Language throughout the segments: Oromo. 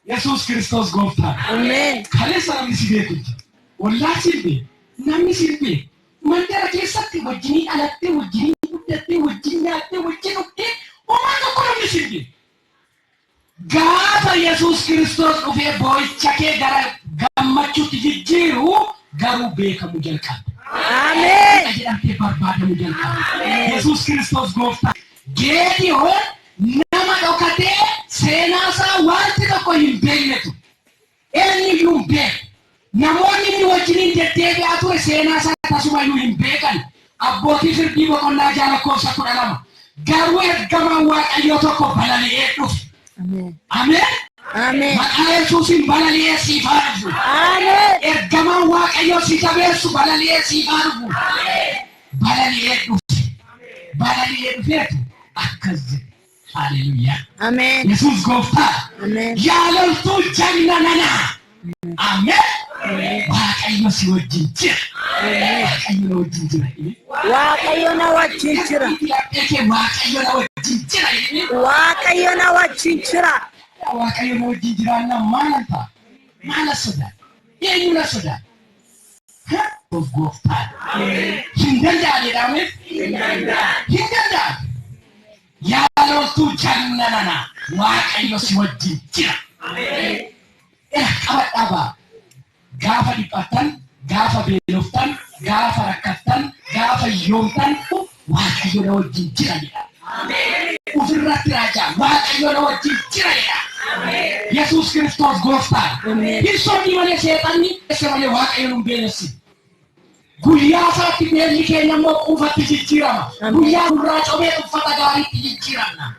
Yesus Kristos gooftaa. Amen. Kaleessa namni si beeku. Wallaa silbee namni silbee mandara keessatti wajjin alattee wajjin guddattee wajjin nyaattee wajjin dhuftee homaa tokko namni silbee. Gaafa Yesus Kristos dhufee boo'icha kee gara gammachuutti jijjiiru garuu beekamu jalqaba. Amen. Jedhamtee barbaadamuu jalqaba. Yesus Kristos gooftaa. Geediyoon nama dhokatee seenaasaa wanti tokko hin beeknetu. Eenyuyyuu hin beeku. Namoonni inni wajjiniin deddeebi'aa ture seenaasaa tasumayyuu hin beekan. Abbootii firdii boqonnaa 6:12. Garuu ergamaan Waaqayyoo tokko balali'ee dhufe. Amen. Amen. Amen. Maqaa Yesuusiin balali'ee siif haa dhufu. Amen. Ergamaan Waaqayyoo si jabeessu balali'ee siif haa dhufu. Balali'ee dhufe. Balali'ee dhufeetu akkas jedhe. Hallelujah. Amen. Yesus gooftaa. Amen. Yaalaltuu jagna nanaa. Amen. Waaqayyo si wajjin jira. Waaqayyo na wajjin jira. Waaqayyo na wajjin jira. Waaqayyo na wajjin jira. Waaqayyo na wajjin jira. Waaqayyo na wajjin jira na maal ta'a? Maal sodaa? Eenyu na sodaa? Of gooftaa. Hin danda'anidha mee? Hin danda'an. Yaalaltuu jagna nanaa. Waaqayyo si wajjin jira. Qabadhaabaa. Gaafa dhiphattan, gaafa beeloftan, gaafa rakkattan, gaafa yoomtan Waaqayyo na wajjin jira jedha. Ofirratti raajaa Waaqayyo na wajjin jira jedha. Yesus Kristos gooftaa. Hin soomni malee seexanni isa malee Waaqayyo nu hin beelessi. Guyyaa isaatti beelli keenya immoo quufatti jijjiirama. Guyyaa gurraa cobee uffata gaariitti jijjiiramna.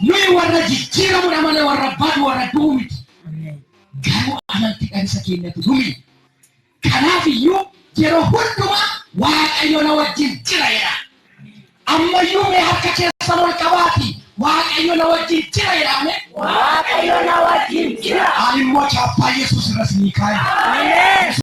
Nuyi warra jijjiiramudha malee warra badu warra du'u miti. Garuu amantii isa keenyatu dhumi. Kanaafiyyuu yeroo hundumaa Waaqayyo na wajjin jira jedha. Ammayyuu mee harka keessan ol qabaati. Waaqayyo na wajjin jira jedhame. Waaqayyo na wajjin jira. Ani immoo chaappaa Yesuus irras ni kaa'e. Amen.